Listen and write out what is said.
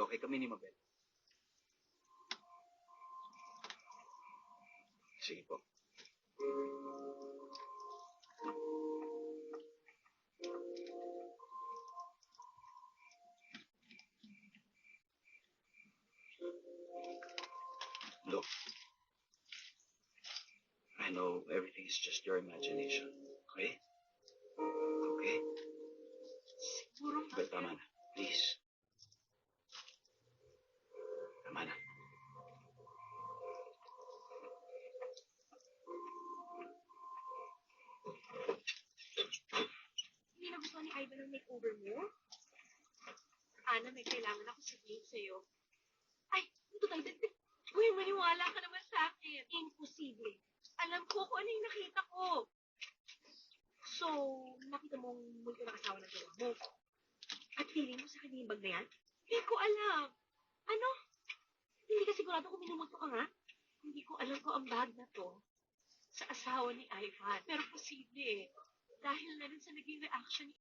okay kami ni Mabel. Sige po. Look, I know everything is just your imagination, okay? Okay? Siguro, But tama na, please. Tama na. Hindi na gusto ni Ivan ang makeover mo? Ana, may kailangan ako sabihin sa'yo. Ay, ito tayo. Uy, maniwala ka naman sa akin. Imposible. Alam ko kung ano yung nakita ko. So, nakita mong multo na asawa ng jowa mo. At feeling mo sa kanya yung bag na yan? Hindi ko alam. Ano? Hindi ka sigurado kung minumulto ka nga? Hindi ko alam kung ang bag na to sa asawa ni Ivan. Pero posible eh. Dahil na rin sa naging reaction ni